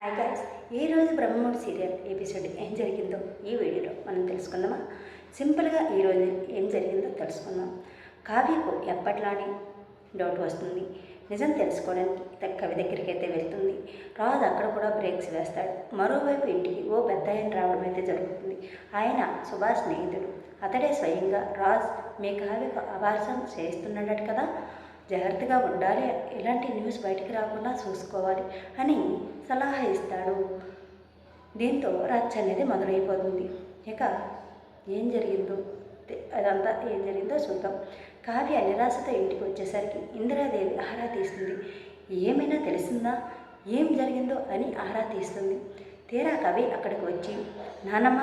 Hi guys, ఈరోజు Brahmamudi serial episode ఏం జరిగిందో ఈ వీడియోలో మనం తెలుసుకుందామా. సింపుల్గా ఈరోజు ఏం జరిగిందో తెలుసుకుందాం. కావ్యకు ఎప్పట్లానే డౌట్ వస్తుంది. నిజం తెలుసుకోవడానికి కవి దగ్గరికి అయితే వెళ్తుంది. రాజు అక్కడ కూడా బ్రేక్స్ వేస్తాడు. మరోవైపు ఇంటికి ఓ పెద్ద ఆయన రావడం అయితే జరుగుతుంది. ఆయన సుభాష్ స్నేహితుడు. అతడే స్వయంగా రాజ్ మీ కావ్యకు అబార్సం చేస్తున్నాడట కదా, జాగ్రత్తగా ఉండాలి, ఇలాంటి న్యూస్ బయటికి రాకుండా చూసుకోవాలి అని సలహా ఇస్తాడు. దీంతో రచ్చ అనేది మొదలైపోతుంది. ఇక ఏం జరిగిందో అదంతా ఏం జరిగిందో చూద్దాం. కావ్య నిరాశతో ఇంటికి వచ్చేసరికి ఇందిరాదేవి ఆరా తీస్తుంది. ఏమైనా తెలిసిందా, ఏం జరిగిందో అని ఆరా తీస్తుంది. తీరా కవి అక్కడికి వచ్చి, నానమ్మ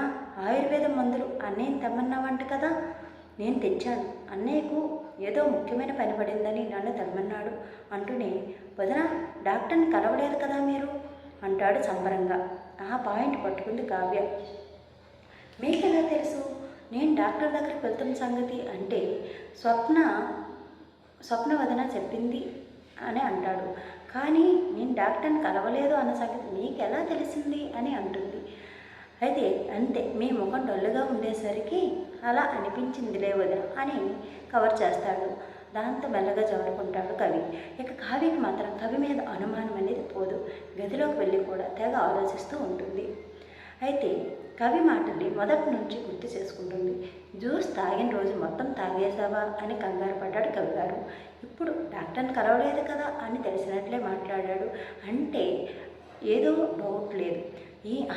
ఆయుర్వేదం మందులు అన్నయ్యని తెమ్మన్నావంట కదా, నేను తెచ్చాను, అన్నయ్యకు ఏదో ముఖ్యమైన పని పడిందని నన్ను తెమ్మన్నాడు అంటూనే, వదిన డాక్టర్ని కలవలేదు కదా మీరు అంటాడు సంబరంగా. ఆ పాయింట్ పట్టుకుంది కావ్య. మీకెలా తెలుసు నేను డాక్టర్ దగ్గరికి వెళ్తున్న సంగతి అంటే స్వప్న వదిన చెప్పింది అని అంటాడు. కానీ నేను డాక్టర్ని కలవలేదు అన్న సంగతి మీకు ఎలా తెలిసింది అని అంటుంది. అయితే అంతే, మీ ముఖం డొల్లుగా ఉండేసరికి అలా అనిపించిందిలే వదిన అని కవర్ చేస్తాడు. దాంతో మెల్లగా చదువుకుంటాడు కవి. ఇక కావ్యకి మాత్రం కవి మీద అనుమానం అనేది పోదు. గదిలోకి వెళ్ళి కూడా తెగ ఆలోచిస్తూ ఉంటుంది. అయితే కవి మాటల్ని మొదటి నుంచి గుర్తు చేసుకుంటుంది. జ్యూస్ తాగిన రోజు మొత్తం తాగేసావా అని కంగారు పడ్డాడు కవి గారు. ఇప్పుడు డాక్టర్ని కలవలేదు కదా అని తెలిసినట్లే మాట్లాడాడు అంటే ఏదో డౌట్ లేదు,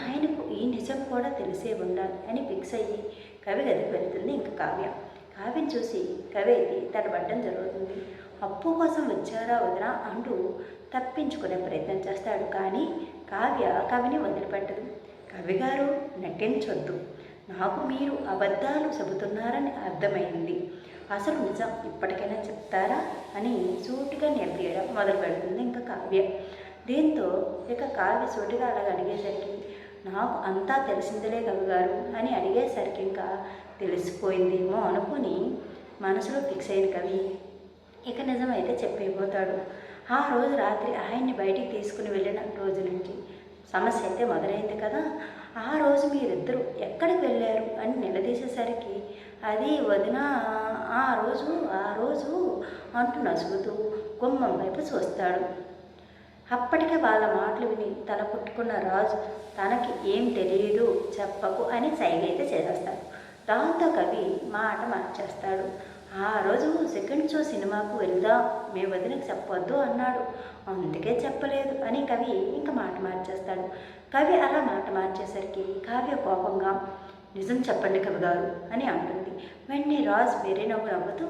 ఆయనకు ఈ నిజం కూడా తెలిసే ఉండాలి అని ఫిక్స్ అయ్యి కవి గదికి వెళ్తుంది. ఇంకా కావ్యని చూసి కవి అయితే తడబడ్డం జరుగుతుంది. అప్పు కోసం వచ్చారా వదినా అంటూ తప్పించుకునే ప్రయత్నం చేస్తాడు. కానీ కావ్య కవిని వదిలిపెట్టదు. కవి గారు నటించొద్దు, నాకు మీరు అబద్ధాలు చెబుతున్నారని అర్థమైంది, అసలు నిజం ఇప్పటికైనా చెప్తారా అని సూటిగా నిలదీయడం మొదలు పెడుతుంది ఇంకా కావ్య. దీంతో ఇక కావ్య సూటిగా అలాగ అడిగేసరికి, నాకు అంతా తెలిసిందిలే కవి గారు అని అడిగేసరికి ఇంకా తెలిసిపోయిందేమో అనుకుని మనసులో ఫిక్స్ అయిన కవి ఇక నిజమైతే చెప్పైపోతాడు. ఆ రోజు రాత్రి ఆయన్ని బయటికి తీసుకుని వెళ్ళిన రోజు నుంచి సమస్య అయితే మొదలైంది కదా. ఆ రోజు మీరిద్దరూ ఎక్కడికి వెళ్ళారు అని నిలదీసేసరికి, అది వదిన ఆ రోజు అంటూ నసుగుతూ గుమ్మం వైపు చూస్తాడు. అప్పటికే వాళ్ళ మాటలు విని తల పుట్టుకున్న రాజు తనకి ఏం తెలియదు చెప్పకు అని సైగైతే చేసేస్తాడు. దాంతో కవి మాట మార్చేస్తాడు. ఆ రోజు సెకండ్ షో సినిమాకు వెళ్దాం, మీ వదినకి చెప్పొద్దు అన్నాడు, అందుకే చెప్పలేదు అని కవి ఇంకా మాట మార్చేస్తాడు. కవి అలా మాట మార్చేసరికి కావ్య కోపంగా, నిజం చెప్పండి కవి గారు అని అంటుంది. వెంటనే రాజు వేరే నవ్వుతూ,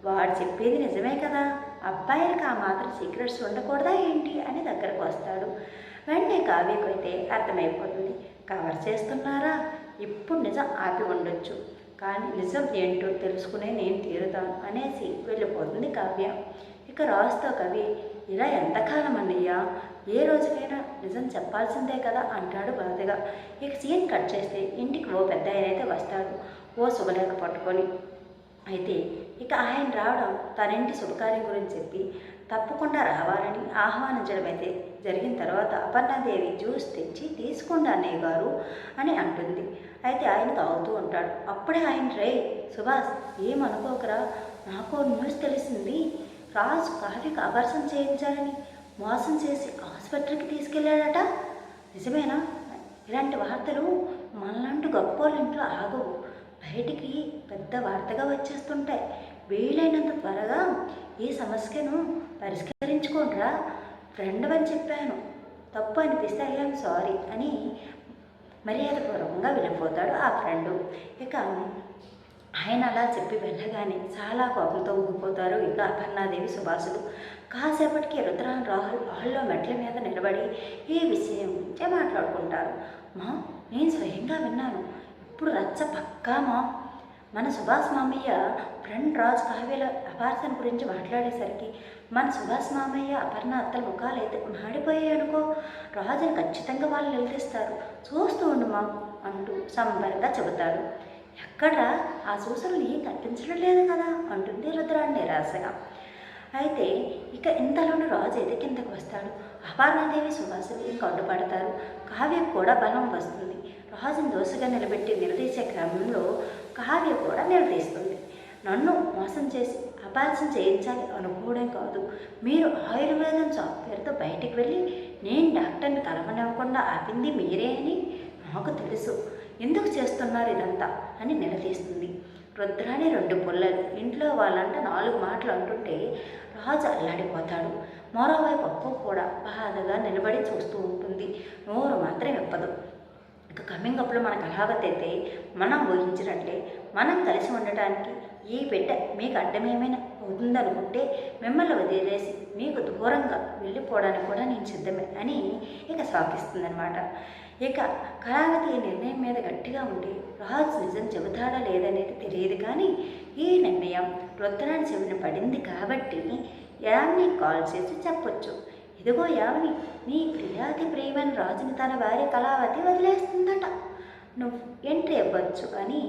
వాడు చెప్పేది నిజమే కదా, అబ్బాయిలకు ఆ మాత్రం సీక్రెట్స్ ఉండకూడదా ఏంటి అని దగ్గరకు వస్తాడు. వెంటనే కావ్యకు అయితే అర్థమైపోతుంది, కవర్ చేస్తున్నారా, ఇప్పుడు నిజం ఆపి ఉండొచ్చు, కానీ నిజం ఏంటో తెలుసుకునే నేను తీరుతాను అనేసి వెళ్ళిపోతుంది కావ్య. ఇక రాజుతో కవి, ఇలా ఎంతకాలం అన్నయ్యా, ఏ రోజుకైనా నిజం చెప్పాల్సిందే కదా అంటాడు బాధగా. ఇక సీన్ కట్ చేస్తే ఇంటికి ఓ పెద్ద ఆయన అయితే వస్తాడు, ఓ శుభలేఖ పట్టుకొని. అయితే ఇక ఆయన రావడం తన ఇంటి శుభకార్యం గురించి చెప్పి తప్పకుండా రావాలని ఆహ్వానించడం అయితే జరిగిన తర్వాత అపర్ణాదేవి జ్యూస్ తెచ్చి తీసుకోండి అన్నయ్య గారు అని అంటుంది. అయితే ఆయన తాగుతూ ఉంటాడు. అప్పుడే ఆయన, రే సుభాష్ ఏమనుకోకరా, నాకు న్యూస్ తెలిసింది, రాజు కావ్యకు అబార్సం చేయించాలని మోసం చేసి హాస్పిటల్కి తీసుకెళ్ళాడట, నిజమేనా? ఇలాంటి వార్తలు మనలాంటి గొప్ప ఇంట్లో ఆగవు, బయటికి పెద్ద వార్తగా వచ్చేస్తుంటాయి, వీలైనంత త్వరగా ఈ సమస్యను పరిష్కరించుకోండిరా, ఫ్రెండ్ అని చెప్పాను, తప్పు అనిపిస్తే ఐఎమ్ సారీ అని మర్యాదపూర్వకంగా వెళ్ళిపోతాడు ఆ ఫ్రెండు. ఇక ఆయన అలా చెప్పి వెళ్ళగానే చాలా కోపంతో ఊగిపోతారు ఇక అపర్ణాదేవి సుభాషులు. కాసేపటికి రుద్రాన్ రాహుల్ హాల్లో మెట్ల మీద నిలబడి ఈ విషయం గురించే మాట్లాడుకుంటారు. మా నేను స్వయంగా విన్నాను, ఇప్పుడు రచ్చ పక్కా మా. మన సుభాష్ మామయ్య ఫ్రెండ్ రాజు కావ్యల అపార్సన గురించి మాట్లాడేసరికి మన సుభాష్ మామయ్య అపర్ణ అత్తల ముఖాలు అయితే మాడిపోయాయి అనుకో, రాజుని ఖచ్చితంగా వాళ్ళు నిలదీస్తారు, చూస్తూ ఉండు మా అంటూ సంబరంగా చెబుతాడు. ఎక్కడ ఆ సూచనలు ఏం కనిపించడం లేదు కదా అంటుంది రుద్రాన్ని నిరాశగా. అయితే ఇక ఇంతలోనూ రాజు అయితే కిందకు వస్తాడు. అపర్ణాదేవి సుహాసిని ఇంకా అడ్డుపడతారు. కావ్యకు కూడా బలం వస్తుంది. రాజును దోషగా నిలబెట్టి నిలదీసే క్రమంలో కావ్య కూడా నిలదీస్తుంది. నన్ను మోసం చేసి అపార్జన చేయించాలి అనుకోవడం కాదు, మీరు ఆయుర్వేదం సాఫ్ట్వేర్తో బయటికి వెళ్ళి నేను డాక్టర్ని కలవనివ్వకుండా ఆపింది మీరే అని నాకు తెలుసు. ఎందుకు చేస్తున్నారు ఇదంతా అని నిలదీస్తుంది. రుద్రాణి 2 పుల్లలు ఇంట్లో వాళ్ళంట 4 మాటలు అంటుంటే రాజు అల్లాడిపోతాడు. మరోవైపు అప్పు కూడా బాధగా నిలబడి చూస్తూ ఉంటుంది. నోరు మాత్రం ఇప్పదు. ఇక కమింగ్ అప్లో మనకు కళావతి అయితే మనం ఊహించినట్లే మనం కలిసి ఉండటానికి ఈ బిడ్డ మీకు అడ్డమేమైనా అవుతుందనుకుంటే మిమ్మల్ని వదిలేసి మీకు దూరంగా వెళ్ళిపోవడానికి కూడా నేను సిద్ధమే అని ఇక సాగిస్తుందనమాట. ఇక కళావతి ఈ నిర్ణయం మీద గట్టిగా ఉండి రాజు నిజం చెబుతాడా లేదనేది తెలియదు, కానీ ఈ నిర్ణయం రుద్రాని చెవిన పడింది కాబట్టి యామిని కాల్ చేసి చెప్పొచ్చు, ఇదిగో యామిని, నీ ప్రియాతి ప్రియమైన రాజుని తన భార్య కళావతి వదిలేస్తుందట, నువ్వు ఎంట్రీ ఇవ్వచ్చు అని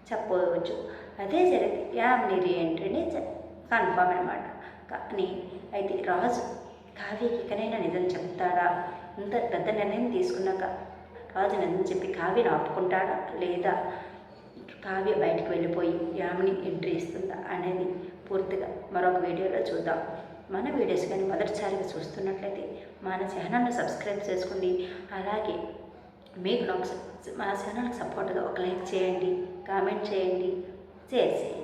చెప్పవచ్చు. అదే జరిగితే యామిని రీఎంట్రీని కన్ఫర్మ్ అనమాట. కానీ అయితే రాజు కావ్యకి ఇకనైనా నిజం చెప్తాడా? ఇంత పెద్ద నిర్ణయం తీసుకున్నాక రాజు నిజం చెప్పి కావ్యను ఆపుకుంటాడా, లేదా కావ్య బయటకు వెళ్ళిపోయి యామిని ఎంట్రీ ఇస్తుందా అనేది పూర్తిగా మరొక వీడియోలో చూద్దాం. మన వీడియోస్ కానీ మొదటిసారిగా చూస్తున్నట్లయితే మన ఛానల్ని సబ్స్క్రైబ్ చేసుకోండి. అలాగే మీకు మా ఛానల్కి సపోర్ట్గా ఒక లైక్ చేయండి, కామెంట్ చేయండి, షేర్ చేయండి.